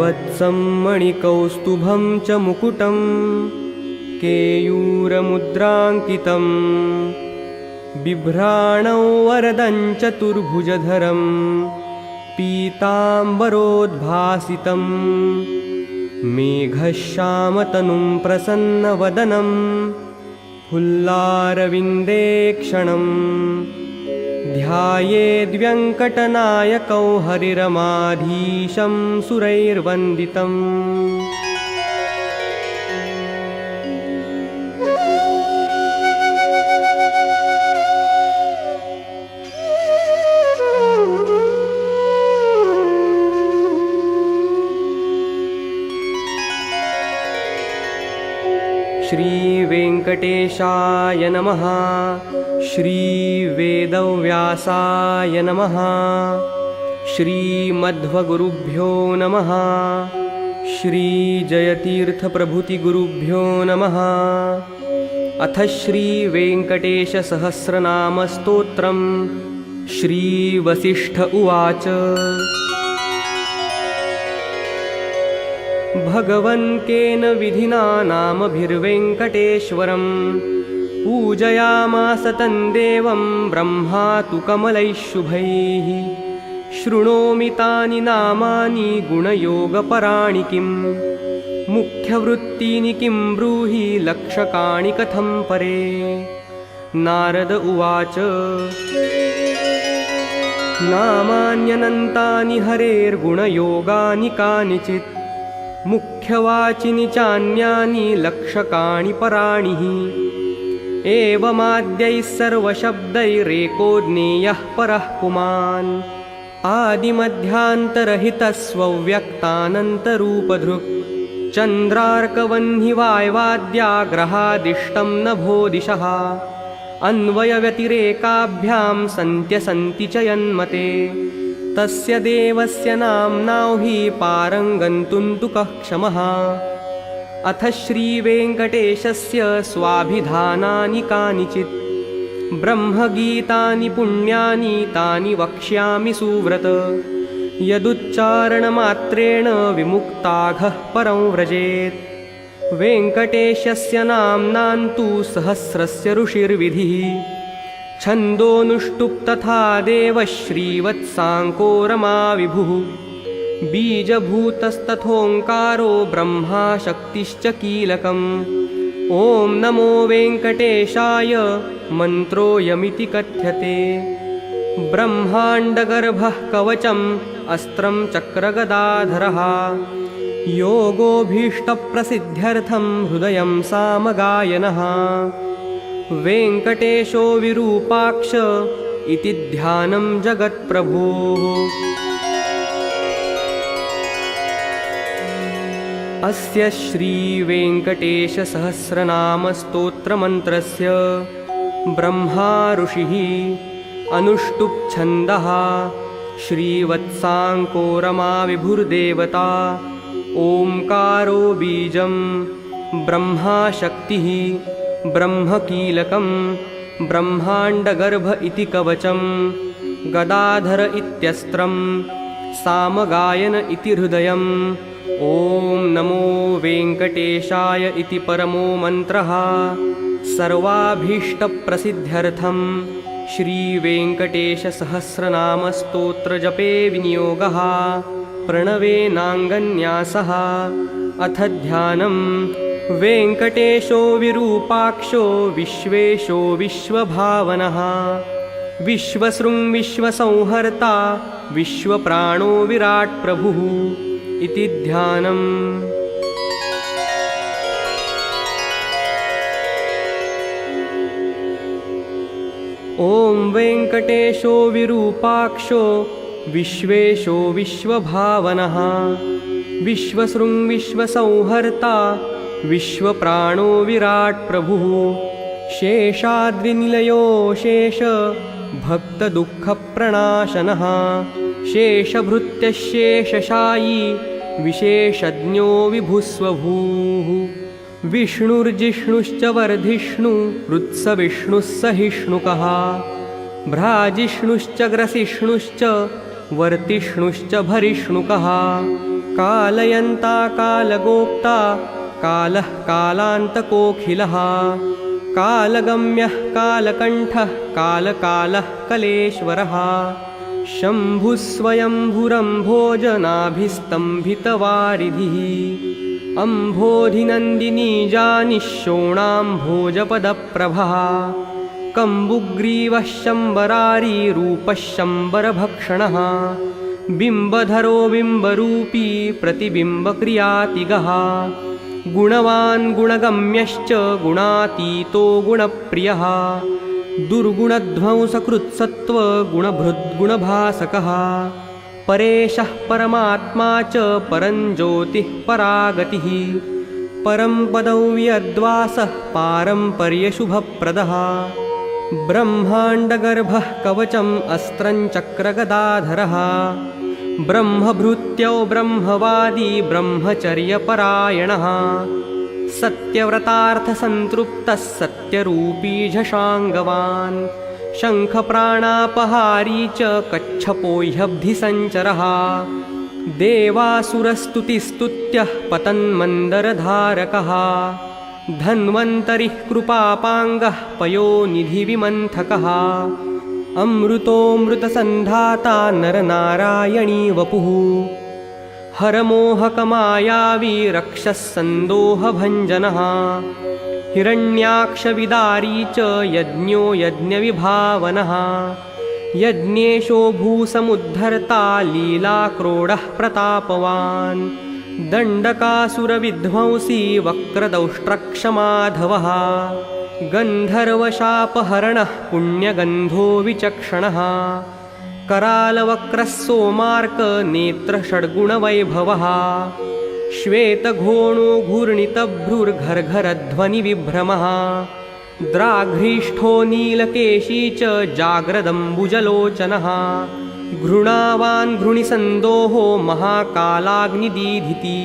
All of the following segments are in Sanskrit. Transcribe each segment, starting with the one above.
वत्सं मणिकौस्तुभं च मुकुटं केयूरमुद्राङ्कितं बिभ्राणौ वरदं चतुर्भुजधरं पीताम्बरोद्भासितं मेघश्यामतनुं प्रसन्नवदनं फुल्लारविन्देक्षणं ध्यायेद्व्यङ्कटनायकौ हरिरमाधीशं सुरैर्वन्दितम्। श्रीवेङ्कटेशाय नमः। श्रीवेदव्यासाय नमः। श्रीमध्वगुरुभ्यो नमः। श्रीजयतीर्थप्रभृतिगुरुभ्यो नमः। अथ श्रीवेङ्कटेशसहस्रनामस्तोत्रम्। श्रीवसिष्ठ उवाच। भगवन् केन विधिना नामभिर्वेङ्कटेश्वरं पूजयामास तं देवं ब्रह्मा तु कमलैः शुभैः। शृणोमि तानि नामानि गुणयोगपराणि किं मुख्यवृत्तीनि किं ब्रूहि लक्षकाणि कथं परे। नारद उवाच। नामान्यनन्तानि हरेर्गुणयोगानि कानिचित् मुख्यवाचिनि चान्यानि लक्षकाणि पराणि हि। एवमाद्यैः सर्वशब्दैरेको ज्ञेयः परः पुमान् आदिमध्यान्तरहितस्वव्यक्तानन्तरूपधृक् चन्द्रार्कवह्निवाय्वाद्याग्रहादिष्टं नभो दिशः अन्वयव्यतिरेकाभ्यां सन्त्यसन्ति च यन्मते। तस्य देवस्य नाम्नां हि पारं गन्तुं तु कः क्षमः। अथ श्रीवेङ्कटेशस्य स्वाभिधानानि कानिचित् ब्रह्मगीतानि पुण्यानि तानि वक्ष्यामि सुव्रत। यदुच्चारणमात्रेण विमुक्ताघः परं व्रजेत् वेङ्कटेशस्य नाम्नां तु सहस्रस्य ऋषिर्विधिः। छन्दोनुष्टुप् तथा देवः श्रीवत्साङ्को रमा विभुः बीजभूतस्तथोङ्कारो ब्रह्मा शक्तिश्च कीलकम्। ॐ नमो वेङ्कटेशाय मन्त्रोऽयमिति कथ्यते। ब्रह्माण्डगर्भः कवचम् अस्त्रं चक्रगदाधरः योगोऽभीष्टप्रसिद्ध्यर्थं हृदयं सामगायनः। वेङ्कटेशो विरूपाक्ष इति ध्यानं जगत्प्रभोः। अस्य श्रीवेङ्कटेशसहस्रनामस्तोत्रमन्त्रस्य ब्रह्मा ऋषिः अनुष्टुप् छन्दः श्रीवत्साङ्को रमा विभुर्देवता ओङ्कारो बीजं ब्रह्मा शक्तिः ब्रह्मकीलकं ब्रह्माण्डगर्भ इति कवचं गदाधर इत्यस्त्रं सामगायन इति हृदयम्। ॐ नमो वेङ्कटेशाय इति परमो मन्त्रः सर्वाभीष्टप्रसिद्ध्यर्थं श्रीवेङ्कटेशसहस्रनामस्तोत्रजपे विनियोगः प्रणवेनाङ्गन्यासः। अथ ध्यानम्। वेङ्कटेशो विरूपाक्षो विश्वेशो विश्वभावनः विश्वसृङ् विश्वसंहर्ता विश्वप्राणो विराट् प्रभुः इति ध्यानम्। ॐ वेङ्कटेशो विरूपाक्षो विश्वेशो विश्वभावनः विश्वसृङ् विश्वसंहर्ता विश्वप्राणो विराट् प्रभुः शेषाद्रिनिलयो शेष भक्तदुःखप्रणाशनः शेषभृत्यशेषशायी विशेषज्ञो विभुस्वभूः विष्णुर्जिष्णुश्च वर्धिष्णु रुत्सविष्णुः सहिष्णुकः भ्राजिष्णुश्च ग्रसिष्णुश्च वर्तिष्णुश्च भरिष्णुकः कालयन्ता कालगोप्ता कालः कालान्तकोऽखिलः कालगम्यः कालकण्ठः कालकालः कलेश्वरः शम्भुस्वयम्भुरम्भोजनाभिस्तम्भितवारिधिः अम्भोधिनन्दिनी जानिशोणाम्भोजपदप्रभः कम्बुग्रीवः शम्बरारीरूपः शम्बरभक्षणः बिम्बधरो बिम्बरूपी प्रतिबिम्बक्रियातिगः गुणवान् गुणगम्यश्च गुणातीतो गुणप्रियः दुर्गुणध्वंसकृत्सत्त्वगुणभृद्गुणभासकः परेशः परमात्मा च परञ्ज्योतिः परागतिः परं पदव्यद्वासः पारम्पर्यशुभप्रदः ब्रह्माण्डगर्भः कवचम् अस्त्रं चक्रगदाधरः ब्रह्मभृत्यौ ब्रह्मवादी ब्रह्मचर्यपरायणः सत्यव्रतार्थसन्तृप्तः सत्यरूपी झषाङ्गवान् शङ्खप्राणापहारी च कच्छपो ह्यब्धिसञ्चरः देवासुरस्तुतिस्तुत्यः पतन्मन्दरधारकः धन्वन्तरिः कृपापाङ्गः पयोनिधिविमन्थकः अमृतोऽमृतसन्धाता नरनारायणी वपुः हरमोहकमायावी रक्षः सन्दोहभञ्जनः हिरण्याक्षविदारी च यज्ञो यज्ञविभावनः यज्ञेशो भूसमुद्धर्ता लीलाक्रोडः प्रतापवान् दण्डकासुरविध्वंसी वक्रदौष्ट्रक्षमाधवः गन्धर्वशापहरणः पुण्यगन्धो विचक्षणः करालवक्रः सोमार्कनेत्रषड्गुणवैभवः श्वेतघोणो घूर्णितभ्रुर्घर्घरध्वनिविभ्रमः द्राघ्रीष्ठो नीलकेशी च जाग्रदम्बुजलोचनः घृणावान् घृणिसन्दोहो महाकालाग्निदीधिति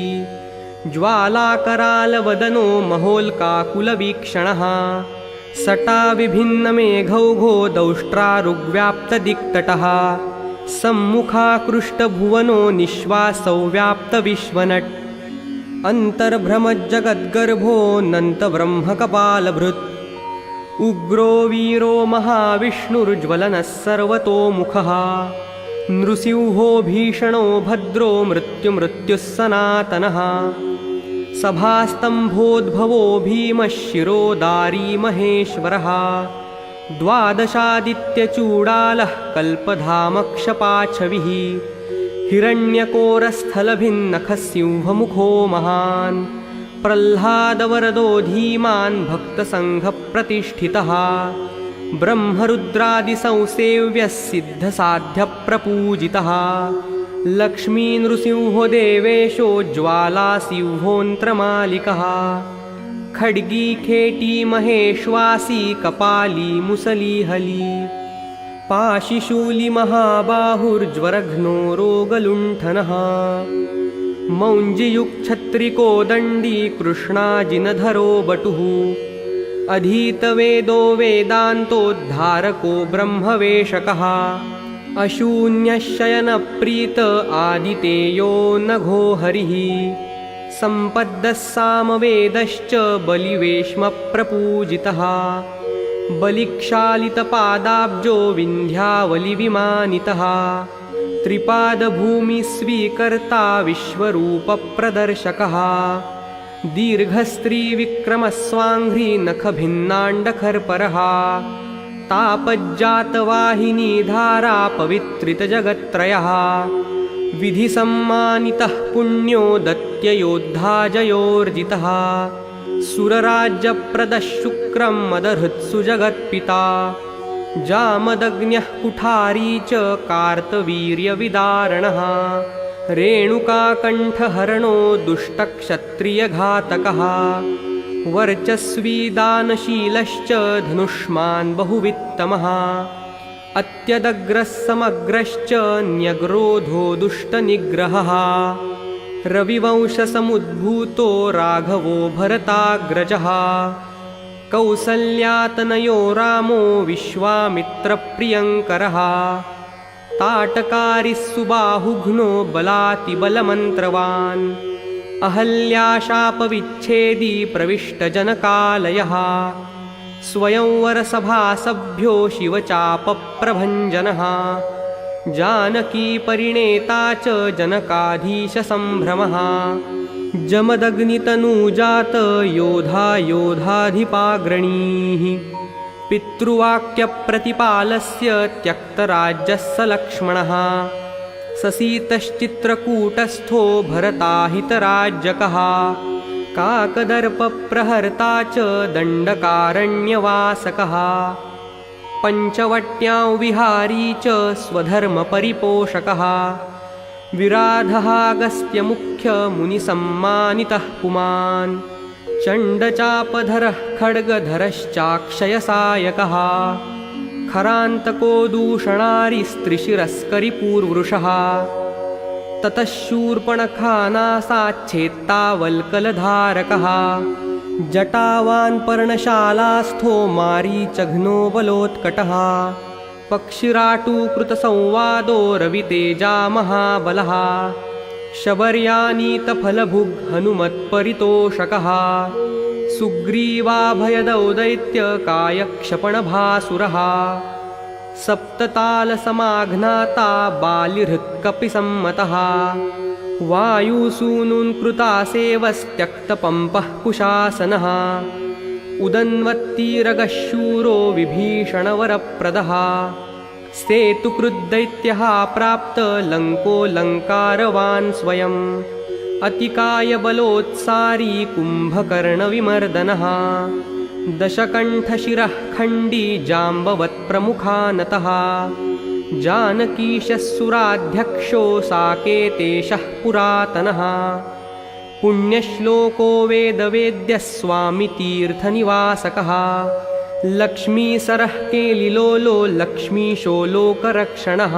ज्वालाकरालवदनो महोल्काकुलवीक्षणः सटाविभिन्नमेघौघो दौष्ट्रारुग्व्याप्तदिक्तटः सम्मुखाकृष्टभुवनो निःश्वासौ व्याप्तविश्वनट् अन्तर्भ्रमज्जगद्गर्भोऽनन्तब्रह्मकपालभृत् उग्रो वीरो महाविष्णुर्ज्वलनः सर्वतोमुखः नृसिंहो भीषणो भद्रो मृत्युः सनातनः सभास्तम्भोद्भवो भीमः शिरोदारी महेश्वरः द्वादशादित्यचूडालः कल्पधामक्षपाच्छविः हिरण्यकोरस्थलभिन्नखः सिंहमुखो महान् प्रह्लादवरदो धीमान् भक्तसङ्घप्रतिष्ठितः ब्रह्मरुद्रादिसंसेव्यः सिद्धसाध्यप्रपूजितः लक्ष्मीनृसिंहो देवेशो ज्वालासिंहोऽन्त्रमालिकः खड्गी खेटी महेश्वासी कपाली मुसलीहली पाशिशूली महाबाहुर्ज्वरघ्नो रोगलुण्ठनः मौञ्जियुक्छत्रिको दण्डी कृष्णाजिनधरो बटुः अधीतवेदो वेदान्तोद्धारको ब्रह्मवेशकः अशून्यशयनप्रीत आदितेयो नघो हरिः सम्पद्दः सामवेदश्च बलिवेश्मप्रपूजितः बलिक्षालितपादाब्जो विन्ध्यावलिविमानितः त्रिपादभूमिस्वीकर्ता विश्वरूपप्रदर्शकः दीर्घस्त्रीविक्रमस्वाङ्घ्रिनखभिन्नाण्डखर्परः तापज्जातवाहिनी धारा पवित्रितजगत्त्रयः विधिसम्मानितः पुण्यो दत्ययोद्धा जयोर्जितः सुरराज्यप्रदः शुक्रं मदहृत्सु जगत्पिता जामदग्न्यः कुठारी च कार्तवीर्यविदारणः रेणुकाकण्ठहरणो दुष्टक्षत्रियघातकः वर्चस्वी दानशीलश्च धनुष्मान् बहुवित्तमः अत्यदग्रः समग्रश्च न्यग्रोधो दुष्टनिग्रहः रविवंशसमुद्भूतो राघवो भरताग्रजः कौसल्यातनयो रामो विश्वामित्रप्रियङ्करः ताटकारिः सुबाहुघ्नो बलातिबलमन्त्रवान् अहल्याशापविच्छेदी प्रविष्टजनकालयः स्वयंवरसभासभ्यो शिवचापप्रभञ्जनः जानकी परिणेता च जनकाधीशसम्भ्रमः जमदग्नितनूजात योधा योधाधिपाग्रणीः पितृवाक्यप्रतिपालस्य त्यक्तराज्यस्य लक्ष्मणः ससीतश्चित्रकूटस्थो भरताहितराज्यकः काकदर्पप्रहर्ता च दण्डकारण्यवासकः पञ्चवट्यां विहारी च स्वधर्मपरिपोषकः विराधः अगस्त्यमुख्यमुनिसम्मानितः पुमान् चण्डचापधरः खड्गधरश्चाक्षयसायकः खरान्तको दूषणारिस्त्रिशिरस्करिपूर्वृषः ततः शूर्पणखानासाच्छेत्तावल्कलधारकः जटावान् पर्णशालास्थो मारीचघ्नो बलोत्कटः पक्षिराटुकृतसंवादो रवितेजा महाबलः शबर्यानीतफलभुग् हनुमत्परितोषकः सुग्रीवाभयदौदैत्यकायक्षपणभासुरः सप्ततालसमाघ्नाता बालिहृत्कपिसम्मतः वायुसूनुन्कृतासेवस्त्यक्तपम्पः कुशासनः उदन्वत्तीरगः शूरो विभीषणवरप्रदः सेतुकृद्दैत्यः प्राप्तलङ्कोऽलङ्कारवान् स्वयम् अतिकायबलोत्सारी कुम्भकर्णविमर्दनः दशकण्ठशिरः खण्डी जाम्बवत्प्रमुखानतः जानकीशस्सुराध्यक्षो साकेतेशः पुरातनः पुण्यश्लोको वेदवेद्यः स्वामितीर्थनिवासकः लक्ष्मीसरः केलिलोलो लक्ष्मीशो लोकरक्षणः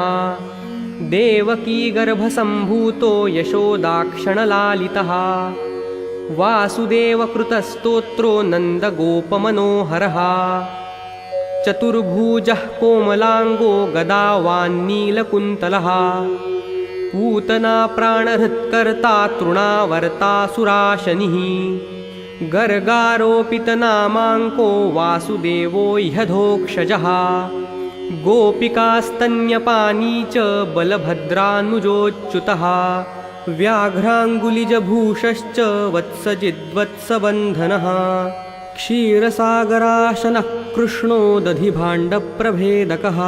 देवकीगर्भसम्भूतो यशोदाक्षणलालितः वासुदेवकृतस्तोत्रो नन्दगोपमनोहरः चतुर्भुजः कोमलाङ्गो गदावान्नीलकुन्तलः पूतना प्राणहृत्कर्ता तृणावर्तासुराशनिः गर्गारोपितनामाङ्को वासुदेवो ह्यधोक्षजः गोपिकास्तन्यपानी च बलभद्रानुजोच्युतः व्याघ्राङ्गुलिजभूषश्च वत्सजिद्वत्सबन्धनः क्षीरसागराशनः कृष्णो दधिभाण्डप्रभेदकः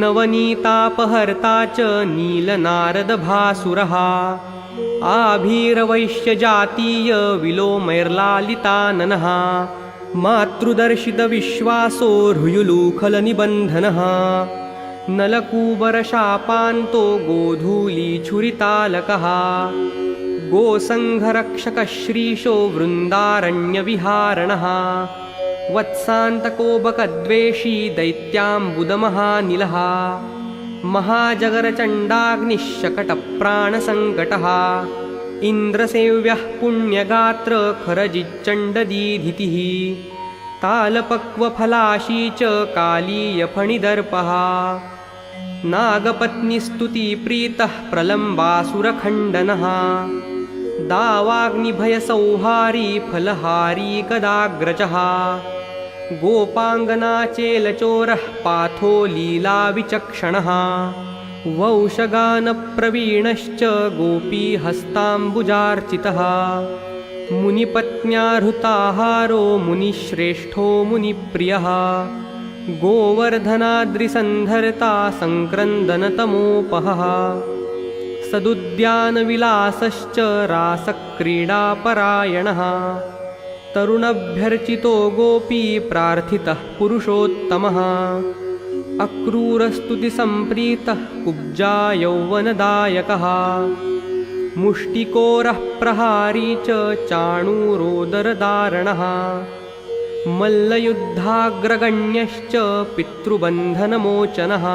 नवनीतापहर्ता च नीलनारदभासुरः आभीरवैश्यजातीयविलोमैर्लालिताननः मातृदर्शितविश्वासो हृयुलूखलनिबन्धनः नलकूबरशापान्तो गोधूलीछुरितालकः गोसङ्घरक्षकः श्रीशो वृन्दारण्यविहारणः वत्सान्तको बकद्वेषी दैत्याम्बुदमहानिलः महाजगरचण्डाग्निश्शकटप्राणसङ्कटः इन्द्रसेव्यः पुण्यगात्र खरजिच्चण्डदीधितिः तालपक्वफलाशी च कालीयफणिदर्पः नागपत्नीस्तुतिप्रीतः प्रलम्बासुरखण्डनः दावाग्निभयसंहारी फलहारी गदाग्रजः गोपाङ्गनाचेलचोरः पाथो लीलाविचक्षणः वंशगानप्रवीणश्च गोपीहस्ताम्बुजार्चितः मुनिपत्न्याहृताहारो मुनिश्रेष्ठो मुनिप्रियः गोवर्धनाद्रिसन्धर्ता सङ्क्रन्दनतमोपहः सदुद्यानविलासश्च रासक्रीडापरायणः तरुणभ्यर्चितो गोपी प्रार्थितः पुरुषोत्तमः अक्रूरस्तुतिसम्प्रीतः कुब्जा यौवनदायकः मुष्टिकोरः प्रहारी च चाणूरोदरदारणः मल्लयुद्धाग्रगण्यश्च पितृबन्धनमोचनः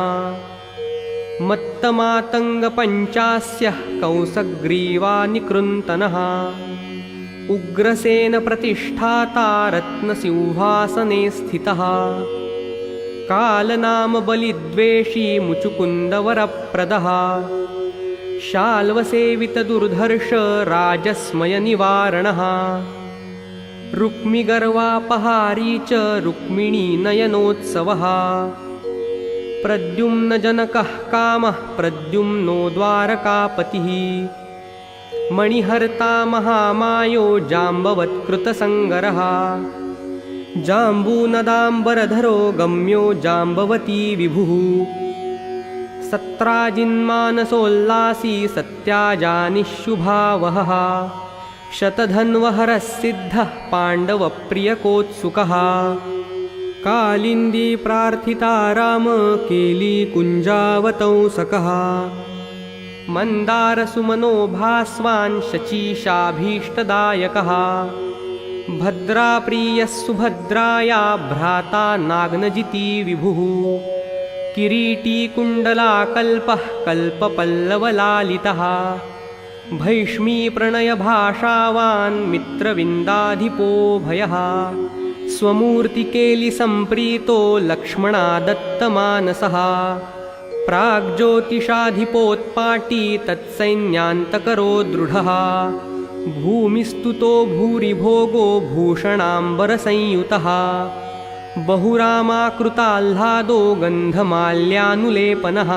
मत्तमातङ्गपञ्चास्यः कंसग्रीवानिकृन्तनः उग्रसेनप्रतिष्ठाता रत्नसिंहासने स्थितः कालनाम बलिद्वेषी मुचुकुन्दवरप्रदः शाल्वसेवितदुर्धर्ष राजस्मयनिवारणः रुक्मिगर्वापहारी च रुक्मिणीनयनोत्सवः प्रद्युम्नजनकः कामः प्रद्युम्नो द्वारकापतिः मणिहर्ता महामायो जाम्बवत्कृतसङ्गरः जाम्बूनदाम्बरधरो गम्यो जाम्बवती विभुः सत्राजिन्मानसोल्लासी सत्याजानिशुभावहः शतधन्वहरसिद्धः पाण्डवप्रियकोत्सुकः कालिन्दी प्रार्थिता राम केलीकुञ्जावतंसकः मन्दारसुमनो भास्वान् शचीशाभीष्टदायकः भद्राप्रियः सुभद्राया भ्राता नाग्नजिती विभुः किरीटी कुण्डलाकल्पः कल्पपल्लवलालितः भैष्मी प्रणयभाषावान् मित्रविन्दाधिपो भयः स्वमूर्तिकेलिसम्प्रीतो लक्ष्मणादत्तमानसः प्राग्ज्योतिषाधिपोत्पाटी तत्सैन्यान्तकरो दृढः भूमिस्तुतो भूरिभोगो भूषणाम्बरसंयुतः बहुरामाकृताह्लादो गन्धमाल्यानुलेपनः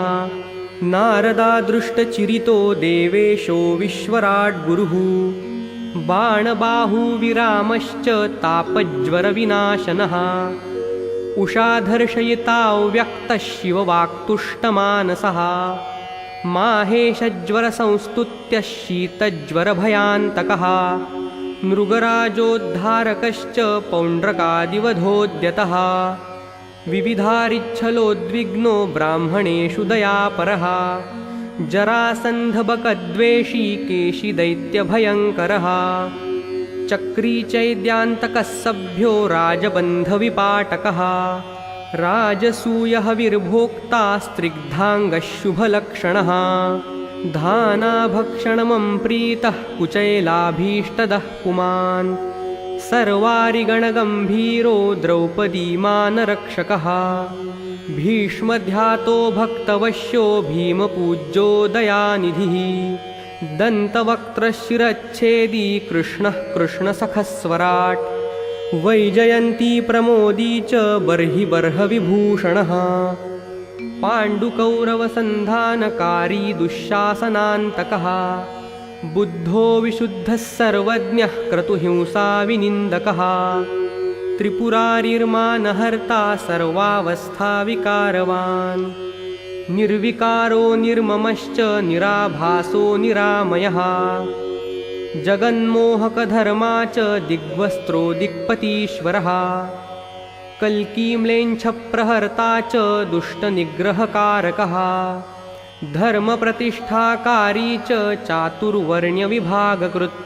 नारदादृष्टचिरितो देवेशो विश्वराड्गुरुः बाणबाहुविरामश्च तापज्वरविनाशनः उषाधर्षयिताव्यक्तः शिववाक्तुष्टमानसः माहेशज्वरसंस्तुत्यः शीतज्वरभयान्तकः मृगराजोद्धारकश्च पौण्ड्रकादिवधोद्यतः विविधारिच्छलोद्विग्नो ब्राह्मणेषु दयापरः जरासन्धबकद्वेषी केशिदैत्यभयङ्करः चक्रीचैद्यान्तकः सभ्यो राजबन्धविपाटकः राजसूयहविर्भोक्ता स्त्रिग्धाङ्गशुभलक्षणः धानाभक्षणमम्प्रीतः कुचैलाभीष्टदः पुमान् सर्वारिगणगम्भीरो द्रौपदीमानरक्षकः भीष्मध्यातो भक्तवश्यो भीमपूज्यो दयानिधिः दन्तवक्त्रशिरच्छेदी कृष्णः कृष्णसखस्वराट् वैजयन्ती प्रमोदी च बर्हि बर्हविभूषणः पाण्डुकौरवसन्धानकारी दुःशासनान्तकः बुद्धो विशुद्धः सर्वज्ञः क्रतुहिंसाविनिन्दकः त्रिपुरारिर्मानहर्ता सर्वावस्थाविकारवान् निर्विकारो निर्ममश्च निराभासो निरामयः जगन्मोहकधर्मा च दिग्वस्त्रो दिक्पतीश्वरः कल्कीम्लेञ्छप्रहर्ता च दुष्टनिग्रहकारकः धर्मप्रतिष्ठाकारी च चातुर्वर्ण्यविभागकृत्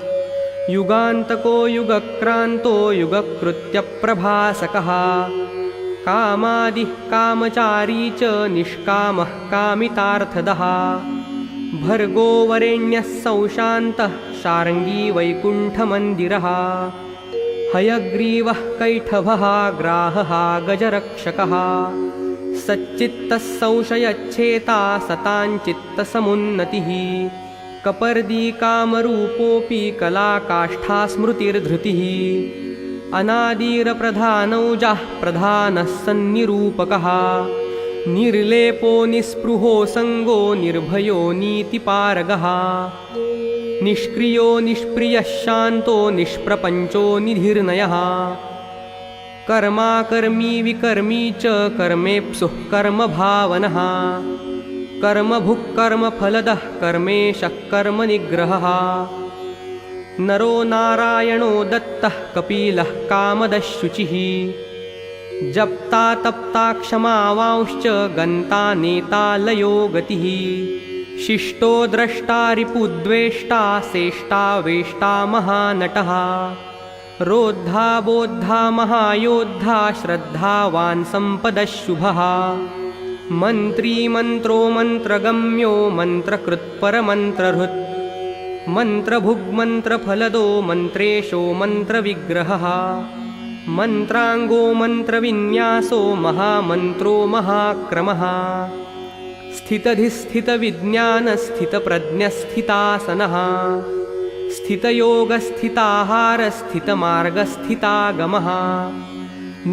युगान्तको युगक्रान्तो युगकृत्यप्रभासकः कामादिः कामचारी च निष्कामः कामितार्थदः भर्गो वरेण्यः संशान्तः शार्ङ्गी वैकुण्ठमन्दिरः हयग्रीवः कैठभः ग्राहः गजरक्षकः सच्चित्तः संशयच्छेता सताञ्चित्तसमुन्नतिः कपर्दी कामरूपोऽपि कलाकाष्ठास्मृतिर्धृतिः अनादिरप्रधानौजः प्रधानः सन्निरूपकः निर्लेपो निःस्पृहो सङ्गो निर्भयो नीतिपारगः निष्क्रियो निष्प्रियः शान्तो निष्प्रपञ्चो निधिर्नयः कर्माकर्मी विकर्मी च कर्मेप्सुः कर्मभावनः कर्मभुक् कर्मफलदः कर्मेशः कर्मनिग्रहः नरो नारायणो दत्तः कपिलः कामदः शुचिः जप्ता तप्ता क्षमावांश्च गन्ता नेता लयो गतिः शिष्टो द्रष्टा रिपुद्वेष्टा सेष्टा वेष्टा महानटः रोद्धा बोद्धा महायोद्धा श्रद्धावान् सम्पदः शुभः मन्त्री मन्त्रो मन्त्रगम्यो मन्त्रकृत्परमन्त्रहृत् मन्त्रभुग्मन्त्रफलदो मन्त्रेशो मन्त्रविग्रहः मन्त्राङ्गो मन्त्रविन्यासो महामन्त्रो महाक्रमः स्थितधिस्थितविज्ञानस्थितप्रज्ञस्थितासनः स्थितयोगस्थिताहारस्थितमार्गस्थितागमः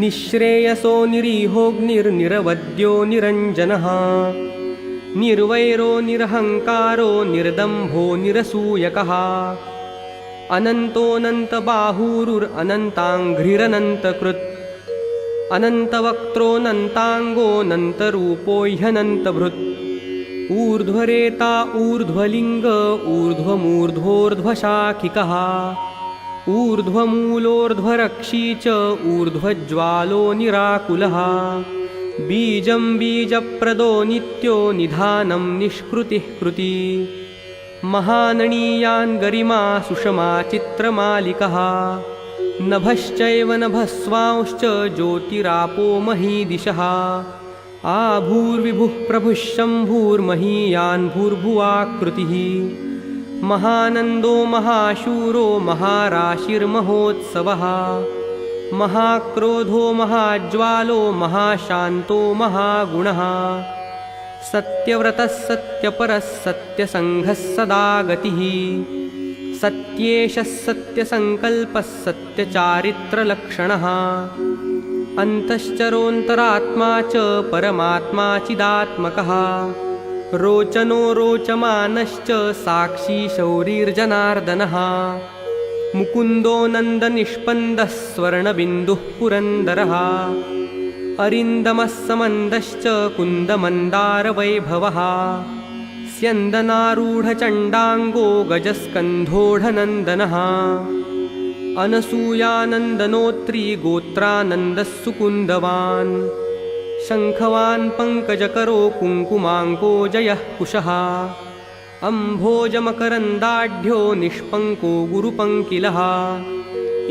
निःश्रेयसो निरीहोऽग्निर्निरवद्यो निरञ्जनः निर्वैरो निरहङ्कारो निर्दम्भो निरसूयकः अनन्तोऽनन्तबाहुरुरनन्ताङ्घ्रिरनन्तकृत् अनन्तवक्त्रोऽनन्ताङ्गोऽनन्तरूपो ह्यनन्तभृत् ऊर्ध्वरेता ऊर्ध्वलिङ्ग ऊर्ध्वमूर्ध्वोर्ध्वशाखिकः ऊर्ध्वमूलोर्ध्वरक्षी च ऊर्ध्वज्वालो निराकुलः बीजं बीजप्रदो नित्यो निधानं निष्कृतिः कृती महानणीयान् गरिमा सुषमा चित्रमालिकः नभश्चैव नभस्वांश्च ज्योतिरापो महीदिशः आभूर्विभुः प्रभुः शम्भूर्महीयान् भूर्भुवाकृतिः महानन्दो महाशूरो महाराशिर्महोत्सवः महाक्रोधो महाज्वालो महाशान्तो महागुणः सत्यव्रतः सत्यपरः सत्यसङ्घः सदा गतिः सत्येशः सत्यसङ्कल्पः सत्यचारित्रलक्षणः अन्तश्चरोऽन्तरात्मा च परमात्मा चिदात्मकः रोचनो रोचमानश्च साक्षी शौरिर्जनार्दनः मुकुन्दो नन्दनिष्पन्दः स्वर्णबिन्दुः पुरन्दरः अरिन्दमः समन्दश्च कुन्दमन्दारवैभवः स्यन्दनारूढचण्डाङ्गो गजस्कन्धोढनन्दनः अनसूयानन्दनोत्री गोत्रानन्दः सुकुन्दवान् शङ्खवान् पङ्कजकरो कुङ्कुमाङ्को जयः कुशः अम्भोजमकरन्दाढ्यो निष्पङ्को गुरुपङ्किलः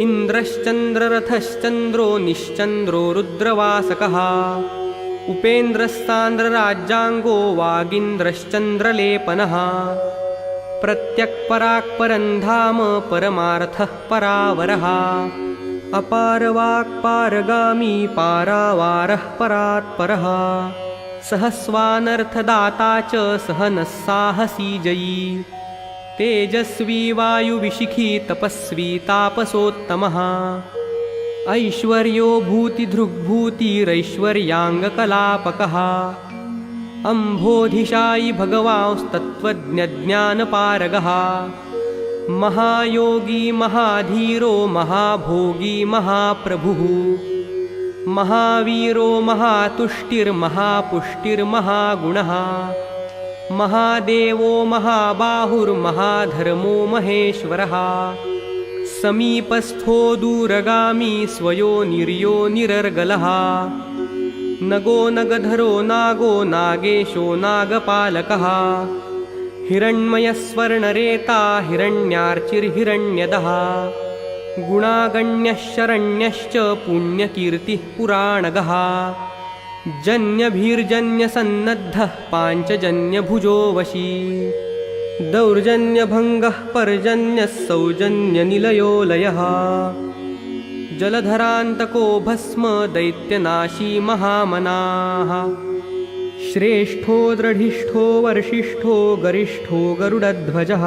इन्द्रश्चन्द्ररथश्चन्द्रो निश्चन्द्रो रुद्रवासकः उपेन्द्रस्तान्द्रराज्याङ्गो वागीन्द्रश्चन्द्रलेपनः प्रत्यक्पराक्परं धाम परमार्थः परावरः अपारवाक्पारगामी पारावारः परात्परः सहस्वानर्थदाता च सहनः साहसी जयी तेजस्वी वायुविशिखी तपस्वी तापसोत्तमः ऐश्वर्यो भूतिधृग्भूतिरैश्वर्याङ्गकलापकः अम्भोधिशायि भगवांस्तत्त्वज्ञज्ञानपारगः महायोगी महाधीरो महाभोगी महाप्रभुः महावीरो महातुष्टिर्महापुष्टिर्महागुणः महादेवो महाबाहुर्महाधर्मो महेश्वरः समीपस्थो दूरगामी स्वयो निर्यो निरर्गलः नगो नगधरो नागो नागेशो नागपालकः हिरण्मयस्वर्णरेता हिरण्यार्चिर्हिरण्यदः गुणागण्यः शरण्यश्च पुण्यकीर्तिः पुराणगः जन्यभिर्जन्यसन्नद्धः पाञ्चजन्यभुजो वशी दौर्जन्यभङ्गः पर्जन्यः सौजन्यनिलयो लयः जलधरान्तको भस्म दैत्यनाशी महामनाः श्रेष्ठो दृढिष्ठो वर्षिष्ठो गरिष्ठो गरुडध्वजः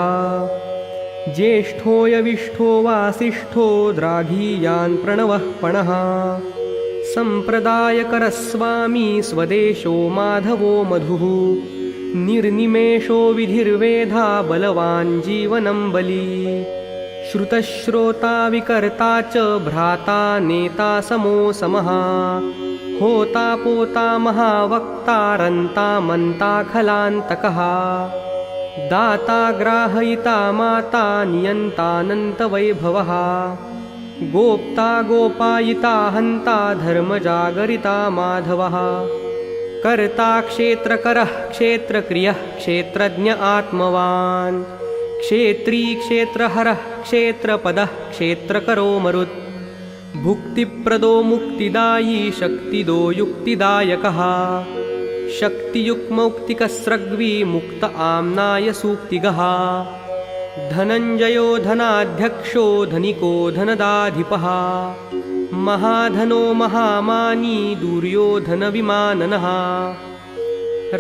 ज्येष्ठो यविष्ठो वासिष्ठो द्राघीयान् प्रणवः पणः सम्प्रदायकरस्वामी स्वदेशो माधवो मधुः निर्निमेषो विधिर्वेधा बलवान् जीवनं बली श्रुतश्रोता विकर्ता च भ्राता नेता समो समः होता पोता महावक्तारन्ता मन्ता खलान्तकः दाता ग्राहयिता माता नियन्तानन्तवैभवः गोप्ता गोपायिता हन्ता धर्मजागरिता माधवः कर्ता क्षेत्रकरः क्षेत्रक्रियः क्षेत्रज्ञ आत्मवान् क्षेत्री क्षेत्रहरः क्षेत्रपदः क्षेत्रकरो मरुत् भुक्तिप्रदो मुक्तिदायी शक्तिदो युक्तिदायकः शक्तियुक्मौक्तिकस्रग्वी मुक्त आम्नाय सूक्तिगः धनञ्जयो धनाध्यक्षो धनिको धनदाधिपः महाधनो महामानी दुर्योधनविमाननः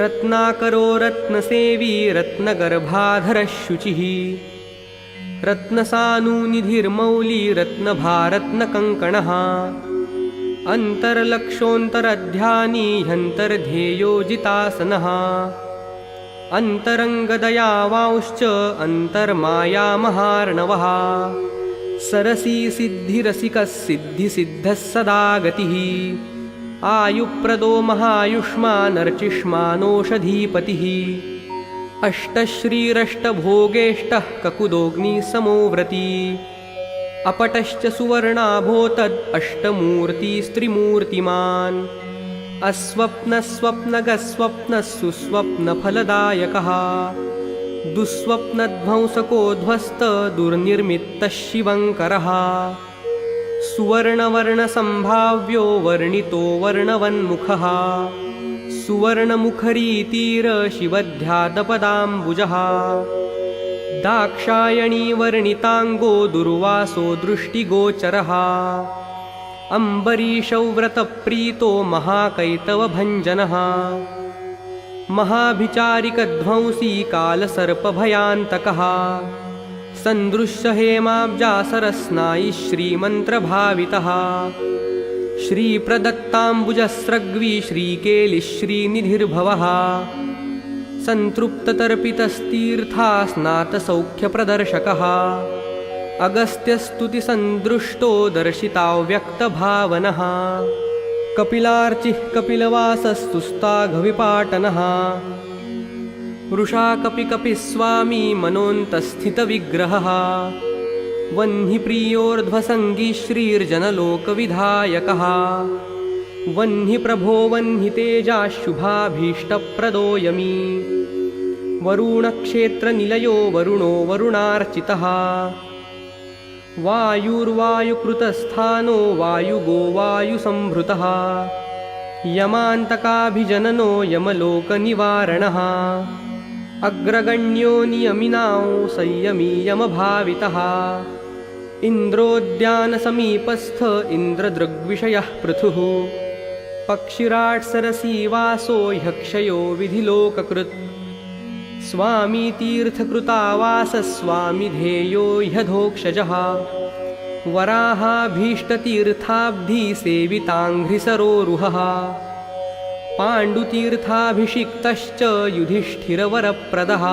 रत्नाकरो रत्नसेवी रत्नगर्भाधरः शुचिः रत्नसानुनिधिर्मौली रत्नभारत्नकङ्कणः अन्तर्लक्षोऽन्तरध्यानी ह्यन्तर्ध्येयोजितासनः अन्तरङ्गदयावांश्च अन्तर्मायामहार्णवः सरसी सिद्धिरसिकः सिद्धिसिद्धः सदा गतिः आयुप्रदो महायुष्मानर्चिष्मानोषधीपतिः अष्टश्रीरष्टभोगेष्टः ककुदोऽग्निसमो व्रती अपटश्च सुवर्णाभो तद् अष्टमूर्तिस्त्रिमूर्तिमान् अस्वप्नस्वप्नगस्वप्नः सुस्वप्नफलदायकः दुःस्वप्नध्वंसको ध्वस्त दुर्निर्मित्तः शिवङ्करः सुवर्णवर्णसम्भाव्यो वर्णितो वर्णवन्मुखः सुवर्णमुखरीतीरशिवध्यादपदाम्बुजः दाक्षायणी वर्णिताङ्गो दुर्वासो दृष्टिगोचरः अम्बरीषौ व्रतप्रीतो महाकैतवभञ्जनः महाभिचारिकध्वंसी कालसर्पभयान्तकः सन्दृश्य हेमाब्जासरस्नायि श्रीमन्त्रभावितः श्रीप्रदत्ताम्बुजस्रग्वी श्रीकेलिश्रीनिधिर्भवः सन्तृप्ततर्पितस्तीर्था स्नातसौख्यप्रदर्शकः अगस्त्यस्तुतिसन्दृष्टो दर्शिताव्यक्तभावनः कपिलार्चिः कपिलवासस्तुस्ताघविपाटनः वृषा कपिस्वामी मनोन्तस्थितविग्रहः वह्निप्रियोर्ध्वसङ्गी श्रीर्जनलोकविधायकः वह्निप्रभो वह्नितेजाशुभाभीष्टप्रदो यमी वरुणक्षेत्रनिलयो वरुणो वरुणार्चितः वायुर्वायुकृतस्थानो वायुगो वायुसंभृतः यमान्तकाभिजननो यमलोकनिवारणः अग्रगण्यो नियमिनां संयमी यमभावितः इन्द्रोद्यानसमीपस्थ इन्द्रदृग्विषयः पृथुः पक्षिराट्सरसीवासो ह्यक्षयो विधिलोककृत् स्वामी तीर्थकृतावासस्वामी ध्येयो ह्यधोक्षजः वराहाभीष्टतीर्थाब्धिसेविताङ्घ्रिसरोरुहः पाण्डुतीर्थाभिषिक्तश्च युधिष्ठिरवरप्रदः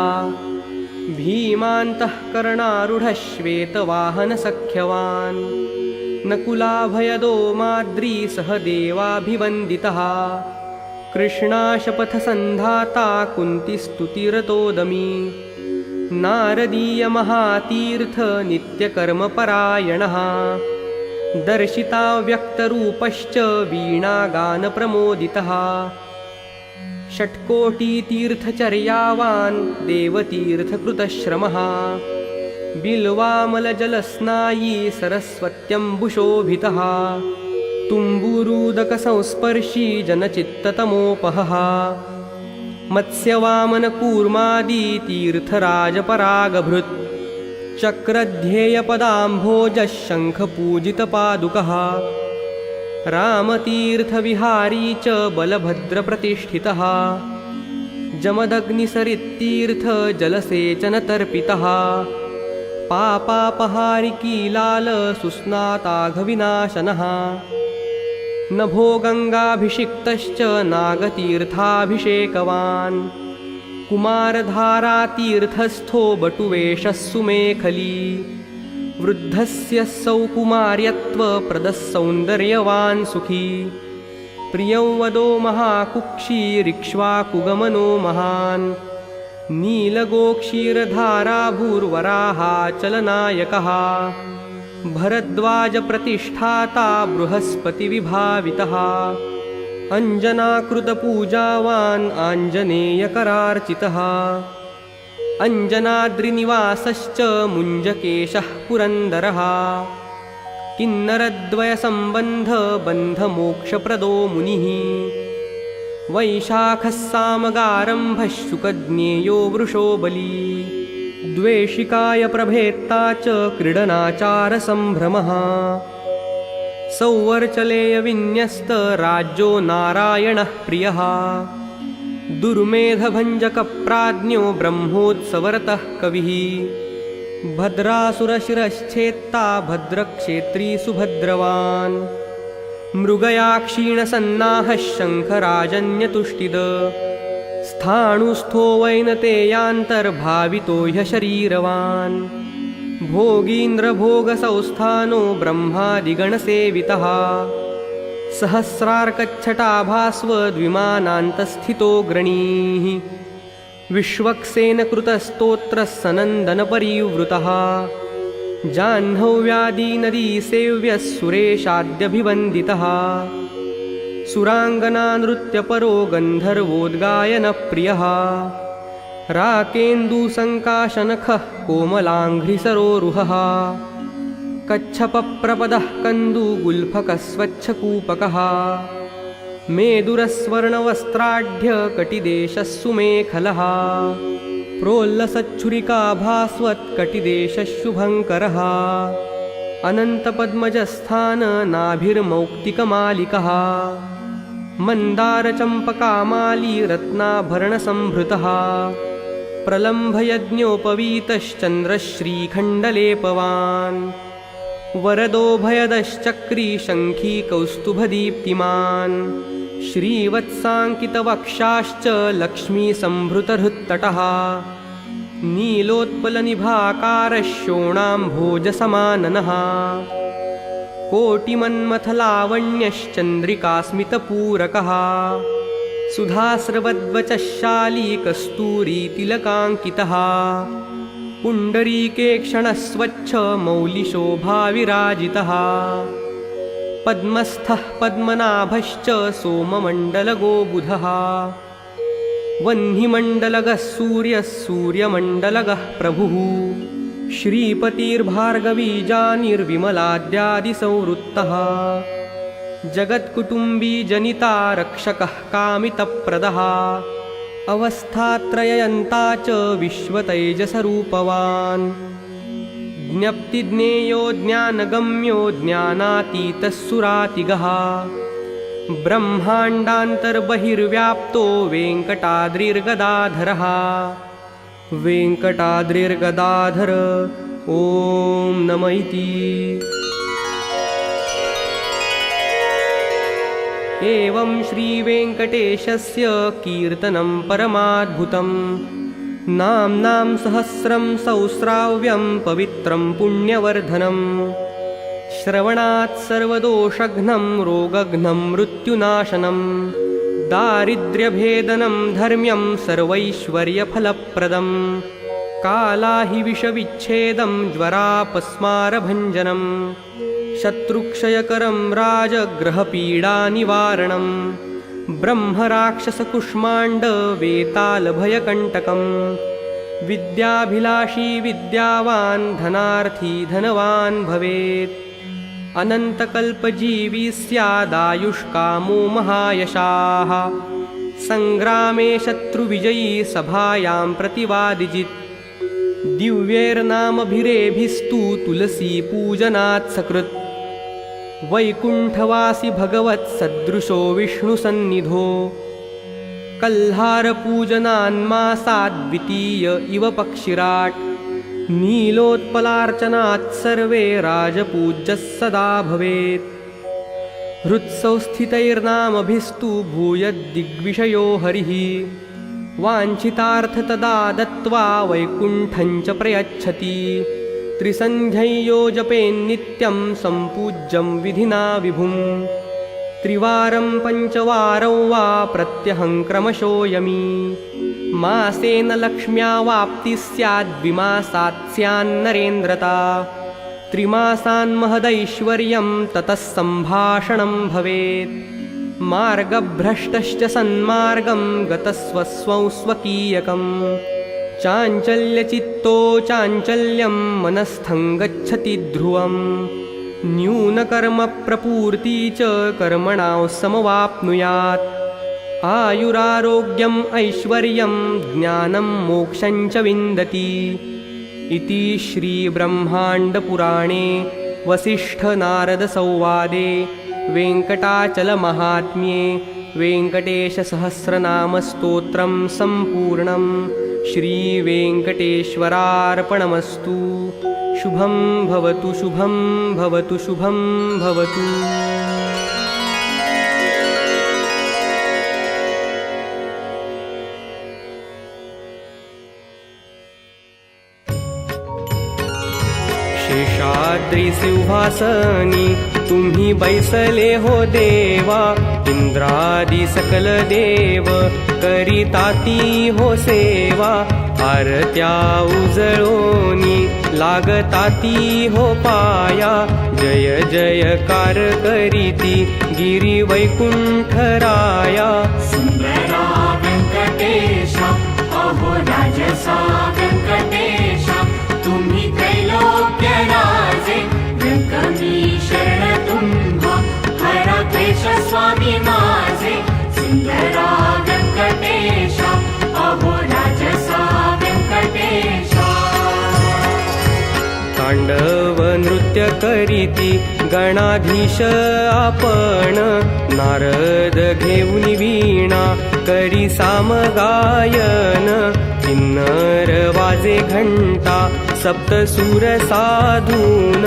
भीमान्तःकरणारूढः श्वेतवाहनसख्यवान् नकुलाभयदो माद्री सह देवाभिवन्दितः कृष्णाशपथसन्धाता कुन्तिस्तुतिरतोदमी नारदीयमहातीर्थ नित्यकर्मपरायणः दर्शिताव्यक्तरूपश्च वीणागानप्रमोदितः षट्कोटितीर्थचर्यावान् देवतीर्थकृतश्रमः बिल्वामलजलस्नायी सरस्वत्यम्बुशोभितः तुम्बुरूदकसंस्पर्शी जनचित्ततमोपहः मत्स्यवामनकूर्मादितीर्थराजपरागभृत् चक्रध्येयपदाम्भोजः शङ्खपूजितपादुकः रामतीर्थविहारी च बलभद्रप्रतिष्ठितः जमदग्निसरित्तीर्थजलसेचनतर्पितः पापापहारिकीलालसुस्नाताघविनाशनः नभो गङ्गाभिषिक्तश्च नागतीर्थाभिषेकवान् कुमारधारातीर्थस्थो बटुवेषः सुमेखली वृद्धस्य सौकुमार्यत्वप्रदः सौन्दर्यवान् सुखी प्रियं वदो महाकुक्षीरिक्ष्वाकुगमनो महान् नीलगोक्षीरधाराभूर्वराहाचलनायकः भरद्वाजप्रतिष्ठाता बृहस्पतिविभावितः अञ्जनाकृतपूजावान् आञ्जनेयकरार्चितः अञ्जनाद्रिनिवासश्च मुञ्जकेशः पुरन्दरः किन्नरद्वयसम्बन्धबन्धमोक्षप्रदो मुनिः वैशाखः सामगारम्भः शुकज्ञेयो वृषो बली द्वेषिकाय प्रभेत्ता च क्रीडनाचारसम्भ्रमः सौवर्चलेयविन्यस्तराज्यो नारायणः प्रियः दुर्मेधभञ्जकप्राज्ञो ब्रह्मोत्सवरतः कविः भद्रासुरशिरश्चेत्ता भद्रक्षेत्री सुभद्रवान् मृगया क्षीणसन्नाहः शङ्खराजन्यतुष्टिद स्थाणुस्थो वैनतेयान्तर्भावितो ह्यशरीरवान् भोगीन्द्रभोगसंस्थानो ब्रह्मादिगणसेवितः सहस्रार्कच्छटाभास्वद्विमानान्तस्थितो ग्रणीः विश्वक्सेनकृतस्तोत्रः सनन्दनपरिवृतः जाह्नव्यादीनदीसेव्यः सुरेशाद्यभिवन्दितः सुराङ्गनानृत्यपरो गन्धर्वोद्गायनप्रियः राकेन्दुसङ्काशनखः कोमलाङ्घ्रिसरोरुहः कच्छपप्रपदः कन्दुगुल्फकस्वच्छकूपकः मेदुरस्वर्णवस्त्राढ्यकटिदेशः सुमेखलः प्रोल्लसच्छुरिकाभास्वत्कटिदेशः शुभङ्करः अनन्तपद्मजस्थाननाभिर्मौक्तिकमालिकः मन्दारचम्पकामाली रत्नाभरणसंभृतः प्रलम्भयज्ञोपवीतश्चन्द्रश्रीखण्डलेपवान् वरदोभयदश्चक्री शङ्खी कौस्तुभदीप्तिमान् श्रीवत्साङ्कितवक्षाश्च लक्ष्मीसम्भृतहृत्तटः नीलोत्पलनिभाकारः शोणाम्भोजसमाननः कोटिमन्मथलावण्यश्चन्द्रिकास्मितपूरकः सुधास्रवद्वचशाली कस्तूरीतिलकाङ्कितः पुण्डरीकेक्षणस्वच्छ मौलिशोभाविराजितः पद्मस्थः पद्मनाभश्च सोममण्डलगोबुधः वह्निमण्डलगः सूर्यः सूर्यमण्डलगः प्रभुः श्रीपतिर्भार्गवीजानिर्विमलाद्यादिसंवृत्तः जगत्कुटुम्बी जनिता रक्षकः कामितप्रदः अवस्थात्रययन्ता च विश्वतैजसरूपवान् ज्ञप्तिज्ञेयो ज्ञानगम्यो ज्ञानातीतः सुरातिगः ब्रह्माण्डान्तर्बहिर्व्याप्तो वेङ्कटाद्रिर्गदाधरः वेङ्कटाद्रिर्गदाधर ॐ नम इति। एवं श्रीवेङ्कटेशस्य कीर्तनं परमाद्भुतं नाम्नां सहस्रं सहस्राव्यं पवित्रं पुण्यवर्धनं श्रवणात् सर्वदोषघ्नं रोगघ्नं मृत्युनाशनं दारिद्र्यभेदनं धर्म्यं सर्वैश्वर्यफलप्रदं कालाहिविषविच्छेदं ज्वरापस्मारभञ्जनं शत्रुक्षयकरं राजग्रहपीडानिवारणं ब्रह्मराक्षसकुष्माण्डवेतालभयकण्टकं विद्याभिलाषी विद्यावान् धनार्थी धनवान् भवेत् अनन्तकल्पजीवी स्यादायुष्कामो महायशाः सङ्ग्रामे शत्रुविजयी सभायां प्रतिवादिजित् दिव्यैर्नामभिरेभिस्तु तुलसीपूजनात् सकृत् वैकुण्ठवासि भगवत्सदृशो विष्णुसन्निधो कल्हारपूजनान्मासाद्वितीय इव पक्षिराट् नीलोत्पलार्चनात् सर्वे राजपूज्यः सदा भवेत् हृत्संस्थितैर्नामभिस्तु भूयद्दिग्विषयो हरिः वाञ्छितार्थतदा दत्त्वा वैकुण्ठं च प्रयच्छति त्रिसन्ध्यै यो जपेन्नित्यं सम्पूज्यं विधिना विभुं त्रिवारं पञ्चवारं वा प्रत्यहं क्रमशो यमी मासेन लक्ष्म्यावाप्तिः स्याद्विमासात् स्यान्नरेन्द्रता त्रिमासान् महदैश्वर्यं ततः सम्भाषणं भवेत् मार्गभ्रष्टश्च सन्मार्गं गतस्वस्वं स्वकीयकं चाञ्चल्यचित्तो चाञ्चल्यं मनस्थं गच्छति ध्रुवं न्यूनकर्मप्रपूर्ति च कर्मणां समवाप्नुयात् आयुरारोग्यम् ऐश्वर्यं ज्ञानं मोक्षं च विन्दति इति श्रीब्रह्माण्डपुराणे वसिष्ठनारदसंवादे वेङ्कटाचलमाहात्म्ये वेङ्कटेशसहस्रनामस्तोत्रं सम्पूर्णं श्रीवेङ्कटेश्वरार्पणमस्तु। शुभं भवतु शुभं भवतु शुभं भवतु। शेषाद्रिसिंहासनी तुम्ही बैसले हो देवा, इंद्रादि सकल देव करिताती हो सेवा। आरत्या उजळोनी लागताती हो पाया, जय जयकार करीती गिरी वैकुंठराया। सुंदरा व्यंकटेशा अहो राजसा व्यंकटेशा, तुम्ही त्रैलोक्य राजे व्यंकमी शरण तुम्हा, हरा क्लेश स्वामी माझे। सुंदरा व्यंकटेशा अहो राजसा व्यंकटेशा। तांडव नृत्य करीती गणाधीश आपण, नारद घेऊन वीणा करी सामगायन। किन्नर वाजे घंटा सप्तसूर साधून,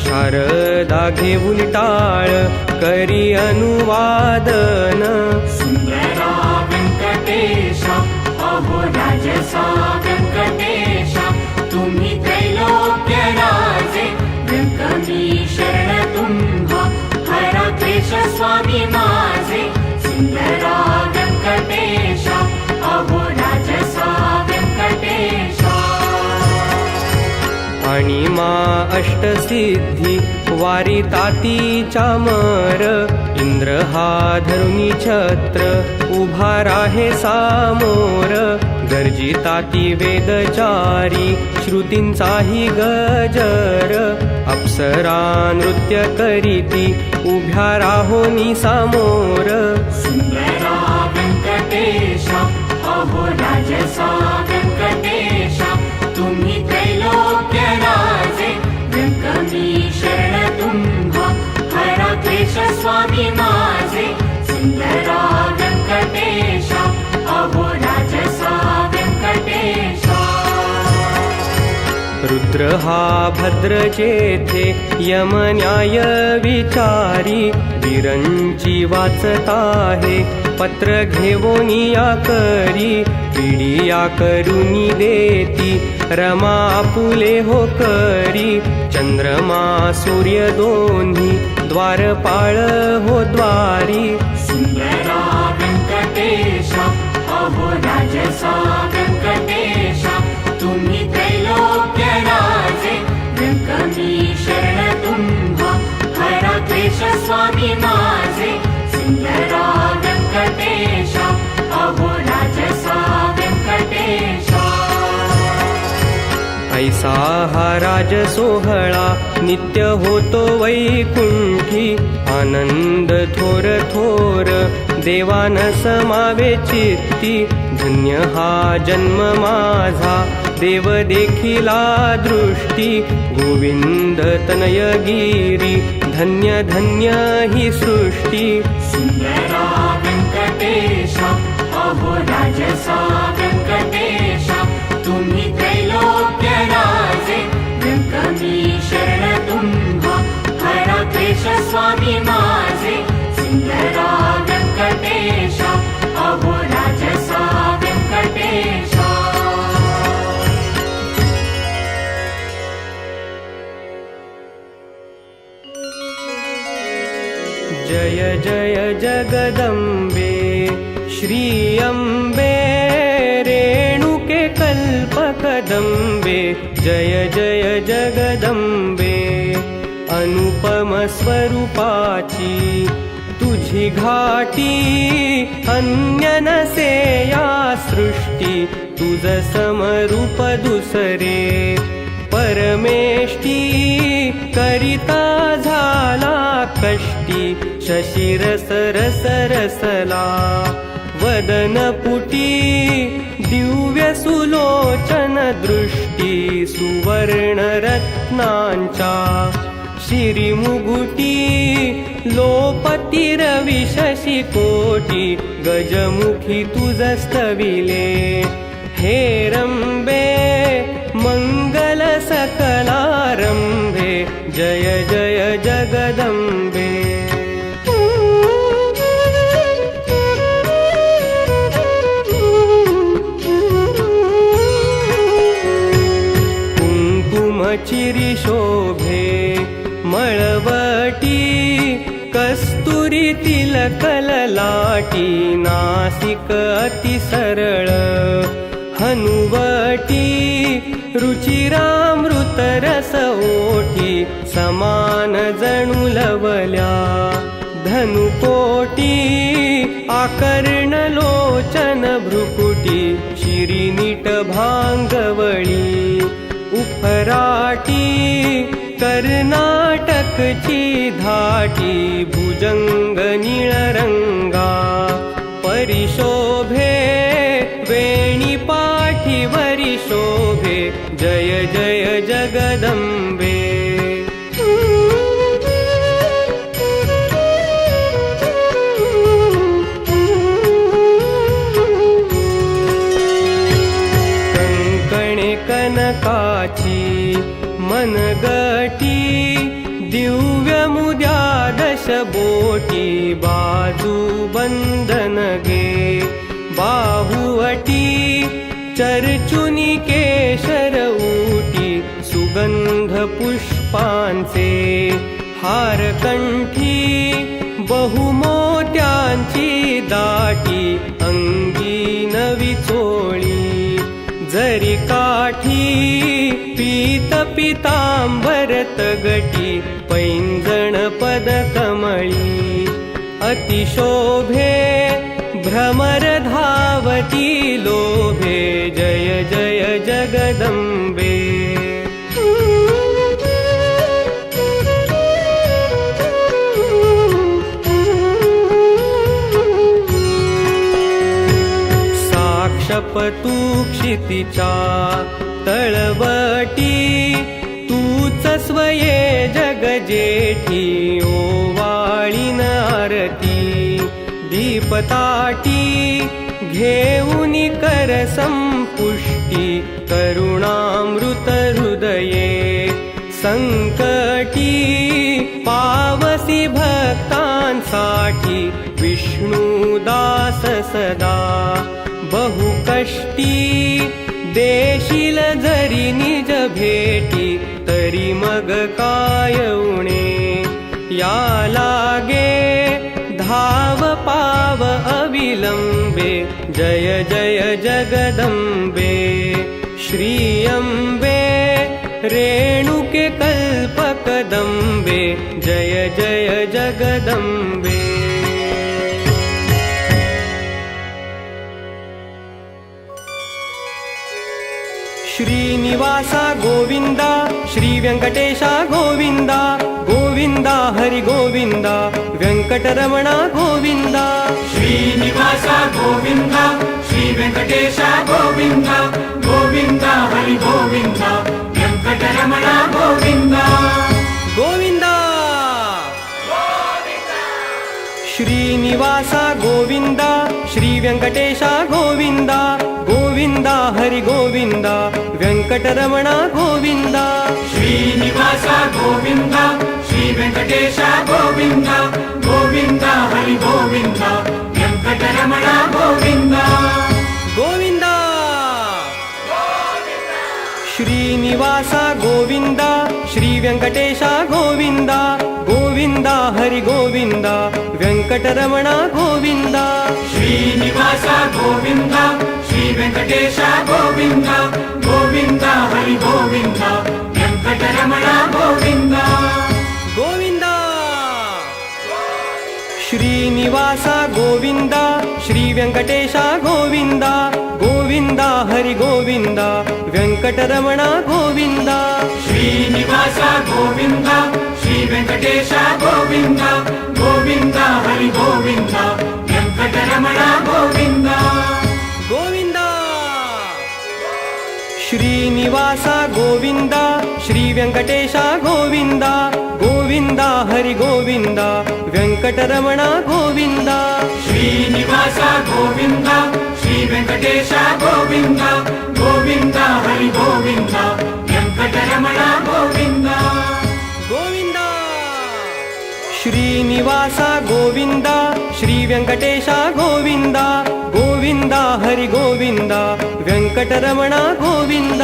शारदा घेऊन टाळ करी अनुवादन। सुंदरा व्यंकटेशा अहो राजसा व्यंकटेशा, तुम्ही त्रैलोक्य राजे व्यंकमी शरण तुम्हा, हरा क्लेश स्वामी माझे। सुंदरा व्यंकटेशा अहो राजसा व्यंकटेशा। आणि मा अष्टसिद्धी वारिताती चामर, इंद्र हा धरुणी छत्र उभा राहे सामोर। गर्जिताती वेदचारी श्रुतींचाही गजर, अप्सरा नृत्य करीती उभ्या राहोनी सामोर। सुंदरा व्यंकटेशा अहो राजसा व्यंकटेशा, तुम्ही त्रैलोक्य राजे व्यंकमी शरण तुम्हा, हरा क्लेश स्वामी माझे। सुंदरा व्यंकटेशा अहो राजसा व्यंकटेशा। रुद्र हा भद्र जेथे यमन्याय विचारी, वीरांची वाचता आहे पत्र घेवोनी या करी। पिढिया करुनी देती रमा आपुले हो करी, चंद्रमा सूर्य दोन्ही द्वारपाळ हो द्वारी। सुंदरा व्यंकटेशा अहो राजसा व्यंकटेशा, तुम्ही त्रैलोक्य राजे व्यंकमी शरण तुम्हा, हरा क्लेश स्वामी माझे। सुंदरा व्यंकटेशा अहो राजसा व्यंकटेशा। ऐसा हा राज सोहळा नित्य होतो वैकुंठी, आनंद थोर थोर देवान समावे चित्ती। धन्य हा जन्म माझा देव देखिला दृष्टी, गोविंद तनय गिरी धन्य धन्य ही सृष्टी। सुंदरा व्यंकटेशा अहो राजसा व्यंकटेशा, तुम्ही त्रैलोक्य राजे व्यंकमी शरण तुम्हा, हरा क्लेश स्वामी माझे। सुंदरा व्यंकटेशा अहो राजसा व्यंकटेशा। जय जय जगदम्बे श्री अम्बे, रेणुके कल्पकदम्बे। जय जय जगदम्बे अनुपम स्वरूपाची, तुझी घाटी अन्य नसे या सृष्टी। तुझ समरूप दुसरे परमेष्टी, करिता झाला कष्टी। शशिरस रस रसला वदन पुटी, दिव्य सुलोचन दृष्टी। सुवर्ण रत्नांच्या शिरिमुगुटी लोपतिरविशशी कोटी गजमुखी तुझस्तविले हेरंबे मंगल सकलारंभे जय जय जगदंबे कुंकुमचिरी शोभे मळवटी कस्तुरी तिलकललाटी नासिक अति सरळ हनुवटी रुचिरामृत रस ओठी समान जणू लवल्या धनुकोटी आकर्ण लोचन भ्रुकुटी शिरीनीट भांगवळी उफराटी कर्नाटकची धाटी भुजंग निळरंगा परिशोभे वेणी पाठीवरी शोभे जय जय जगदंबे कंकणे कनकाची मनगटी दिव्य मुद्या दशबोटी बाजू बंधन गे बाहुवटी चर्चुनी केशर ऊटी सुगंध पुष्पांचे हारकंठी बहुमोत्यांची दाटी अंगी नवी चोळी जरी काठी पीत पितांबर तगटी पैंजण पदकमळी अतिशोभे भ्रमर धावती लोभे जय जय जगदंबे साक्षपतू क्षितिचा तळवटी तूच स्वये जगजेठी ओवाळीन आरती दीपताटी घेऊनी कर संपुष्टी करुणामृत हृदये संकटी पावसी भक्तांसाठी विष्णुदास सदा बहुकष्टी देशील जरी निज भेटी तरी मग काय उणे या लागे धाव पाव अविलंबे जय जय जगदंबे श्री अंबे रेणुके कल्पकदंबे जय जय जगदंबे श्रीनिवासा गोविंदा श्री व्यंकटेशा गोविंदा गोविंदा हरि गोविंदा व्यंकटरमणा गोविंदा श्रीनिवासा गोविंदा श्री वेंकटेशा गोविंदा गोविंदा हरि गोविंदा वेंकटरमणा गोविंदा गोविंदा श्रीनिवासा गोविंदा श्री व्यंकटेशा गोविंदा गोविंदा हरि गोविंदा व्यंकटरमणा गोविंदा श्रीनिवासा गोविंदा श्री वेंकटेशा गोविंदा गोविंदा हरि गोविंदा वेंकटरमणा गोविंदा गोविंदा श्रीनिवासा गोविंदा श्री व्यंकटेशा गोविंदा गोविंदा हरि गोविंदा व्यंकटरमणा गोविंदा श्रीनिवासा गोविंदा श्री वेंकटेशा गोविंदा गोविंदा हरि गोविंदा वेंकटरमणा गोविंदा गोविंदा श्रीनिवासा गोविंदा श्री व्यंकटेशा गोविंदा गोविंदा हरि गोविंदा व्यंकटरमणा गोविंदा श्रीनिवासा गोविंदा श्री वेंकटेशा गोविंदा गोविंदा हरि गोविंदा वेंकटरमणा गोविंदा गोविंदा श्रीनिवासा गोविंदा श्री व्यंकटेशा गोविंदा गोविंदा ಗೋವಿಂದ ಹರಿ ಗೋವಿಂದ ವೆಂಕಟರಮಣ ಗೋವಿಂದ ಶ್ರೀನಿವಾಸ ಗೋವಿಂದ ಶ್ರೀ ವೆಂಕಟೇಶ ಗೋವಿಂದ ಗೋವಿಂದ ಹರಿ ಗೋವಿಂದ ವೆಂಕಟರಮಣ ಗೋವಿಂದ ಗೋವಿಂದ ಶ್ರೀನಿವಾಸ ಗೋವಿಂದ ಶ್ರೀ ವೆಂಕಟೇಶ ಗೋವಿಂದ ಗೋವಿಂದ ಹರಿ ಗೋವಿಂದ ವೆಂಕಟರಮಣ ಗೋವಿಂದ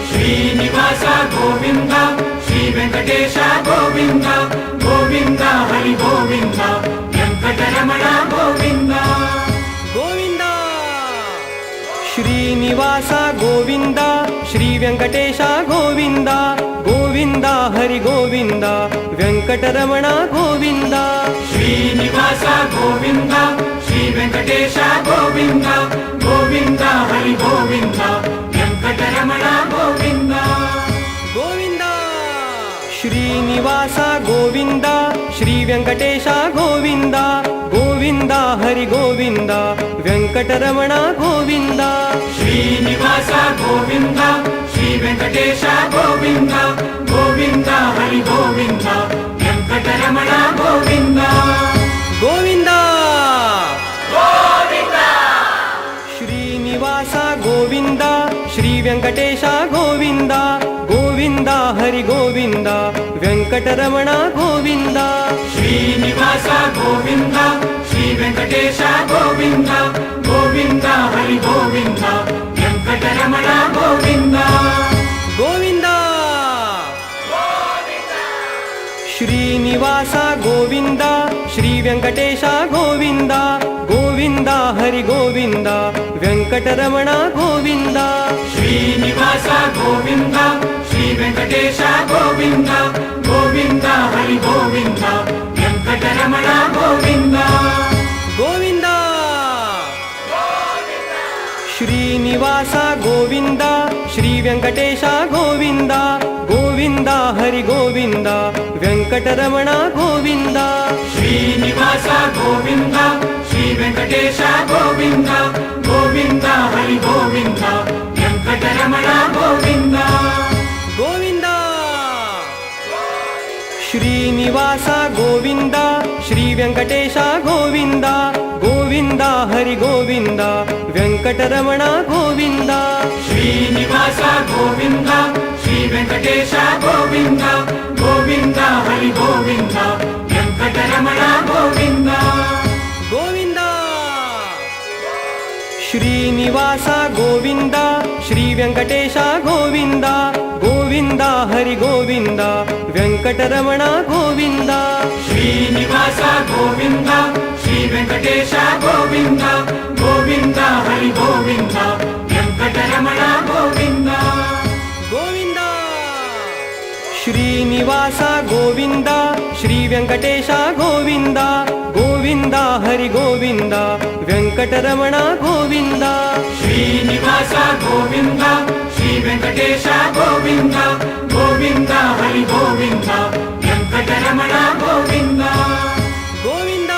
ಶ್ರೀನಿವಾಸ ಗೋವಿಂದ ಶ್ರೀ ವೆಂಕಟೇಶ ಗೋವಿಂದ ಗೋವಿಂದ ಹರಿ ಗೋವಿಂದ ವೆಂಕಟರಮಣ ಗೋವಿಂದ ಗೋವಿಂದ ಶ್ರೀನಿವಾಸ ಗೋವಿಂದ ಶ್ರೀ ವೆಂಕಟೇಶ ಗೋವಿಂದ ಗೋವಿಂದ ಹರಿ ಗೋವಿಂದ ವೆಂಕಟರಮಣ ಗೋವಿಂದ ಶ್ರೀನಿವಾಸ ಗೋವಿಂದ ಶ್ರೀ ವೆಂಕಟೇಶ ಗೋವಿಂದ ಗೋವಿಂದ ಹರಿ ಗೋವಿಂದ ವೆಂಕಟರಮಣ ಗೋವಿಂದ ಗೋವಿಂದ ಶ್ರೀನಿವಾಸ ಗೋವಿಂದ ಶ್ರೀ ವೆಂಕಟೇಶ ಗೋವಿಂದ ಗೋವಿಂದ ಹರಿ ಗೋವಿಂದ ವೆಂಕಟರಮಣ ಗೋವಿಂದ ಶ್ರೀನಿವಾಸ ಗೋವಿಂದ ಶ್ರೀ ವೆಂಕಟೇಶ ಗೋವಿಂದ ಗೋವಿಂದ ಹರಿ ಗೋವಿಂದ ವೆಂಕಟರಮಣ ಗೋವಿಂದ ಗೋವಿಂದ ಗೋವಿಂದ ಶ್ರೀನಿವಾಸ ಗೋವಿಂದ ಶ್ರೀ ವೆಂಕಟೇಶ ಗೋವಿಂದ ಗೋವಿಂದ ಹರಿ ಗೋವಿಂದ ವೆಂಕಟರಮಣ ಗೋವಿಂದ ಶ್ರೀನಿವಾಸ ಗೋವಿಂದ ಶ್ರೀ ವೆಂಕಟೇಶ ಗೋವಿಂದ ಗೋವಿಂದ ಹರಿ ಗೋವಿಂದ ವೆಂಕಟರಮಣ ಗೋವಿಂದ ಗೋವಿಂದ ಶ್ರೀನಿವಾಸ ಗೋವಿಂದ ಶ್ರೀ ವೆಂಕಟೇಶ ಗೋವಿಂದ ಗೋವಿಂದ ಹರಿ ಗೋವಿಂದ ವೆಂಕಟರಮಣ ಗೋವಿಂದ ಶ್ರೀನಿವಾಸ ಗೋವಿಂದ ಶ್ರೀ ವೆಂಕಟೇಶ ಗೋವಿಂದ ಗೋವಿಂದ ಹರಿ ಗೋವಿಂದ ವೆಂಕಟರಮಣ ಗೋವಿಂದ ಗೋವಿಂದ ಶ್ರೀನಿವಾಸ ಗೋವಿಂದ ಶ್ರೀ ವೆಂಕಟೇಶ ಗೋವಿಂದ ಗೋವಿಂದ ಹರಿ ಗೋವಿಂದ ವೆಂಕಟರಮಣ ಗೋವಿಂದ ಶ್ರೀನಿವಾಸ ಗೋವಿಂದ ಶ್ರೀ ವೆಂಕಟೇಶ ಗೋವಿಂದ ಗೋವಿಂದ ಹರಿ ಗೋವಿಂದ ವೆಂಕಟರಮಣ ಗೋವಿಂದ ಗೋವಿಂದ ಶ್ರೀನಿವಾಸ ಗೋವಿಂದ ಶ್ರೀ ವೆಂಕಟೇಶ ಗೋವಿಂದ ಗೋವಿಂದ ಹರಿ ಗೋವಿಂದ ವೆಂಕಟರಮಣ ಗೋವಿಂದ ಶ್ರೀನಿವಾಸ ಗೋವಿಂದ ಶ್ರೀ ವೆಂಕಟೇಶ ಗೋವಿಂದ ಗೋವಿಂದ ಹರಿ ಗೋವಿಂದ ವೆಂಕಟರಮಣ ಗೋವಿಂದ ಗೋವಿಂದ ಶ್ರೀನಿವಾಸ ಗೋವಿಂದ ಶ್ರೀ ವೆಂಕಟೇಶ ಗೋವಿಂದ ಗೋವಿಂದ ಹರಿ ಗೋವಿಂದ ವೆಂಕಟರಮಣ ಗೋವಿಂದ ಶ್ರೀನಿವಾಸ ಗೋವಿಂದ ಶ್ರೀ ವೆಂಕಟೇಶ ಗೋವಿಂದ ಗೋವಿಂದ ಹರಿ ಗೋವಿಂದ ವೆಂಕಟರಮಣ ಗೋವಿಂದ ಗೋವಿಂದ ಶ್ರೀನಿವಾಸ ಗೋವಿಂದ ಶ್ರೀ ವೆಂಕಟೇಶ ಗೋವಿಂದ ಗೋವಿಂದ ಹರಿ ಗೋವಿಂದ ವೆಂಕಟರಮಣ ಗೋವಿಂದ ಶ್ರೀನಿವಾಸ ಗೋವಿಂದ ಶ್ರೀ ವೆಂಕಟೇಶ ಗೋವಿಂದ ಗೋವಿಂದ ಹರಿ ಗೋವಿಂದ ವೆಂಕಟರಮಣ ಗೋವಿಂದ ಗೋವಿಂದ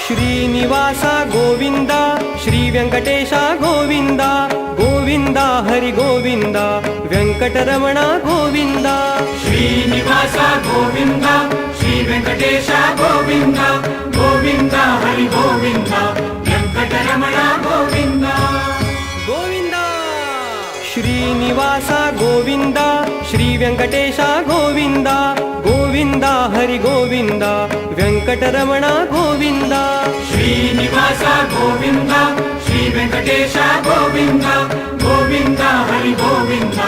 ಶ್ರೀನಿವಾಸ ಗೋವಿಂದ ಶ್ರೀ ವೆಂಕಟೇಶ ಗೋವಿಂದ ಗೋವಿಂದ ಹರಿ ಗೋವಿಂದ ವೆಂಕಟರಮಣ ಗೋವಿಂದ ಶ್ರೀನಿವಾಸ ಗೋವಿಂದ ಶ್ರೀ ವೆಂಕಟೇಶ ಗೋವಿಂದ ಗೋವಿಂದ ಹರಿ ಗೋವಿಂದ ವೆಂಕಟರಮಣ ಗೋವಿಂದ ಗೋವಿಂದ ಶ್ರೀನಿವಾಸ ಗೋವಿಂದ ಶ್ರೀ ವೆಂಕಟೇಶ ಗೋವಿಂದ ಗೋವಿಂದ ಹರಿ ಗೋವಿಂದ ವೆಂಕಟರಮಣ ಗೋವಿಂದ ಶ್ರೀನಿವಾಸ ಗೋವಿಂದ ಶ್ರೀ ವೆಂಕಟೇಶ ಗೋವಿಂದ ಗೋವಿಂದ ಹರಿ ಗೋವಿಂದ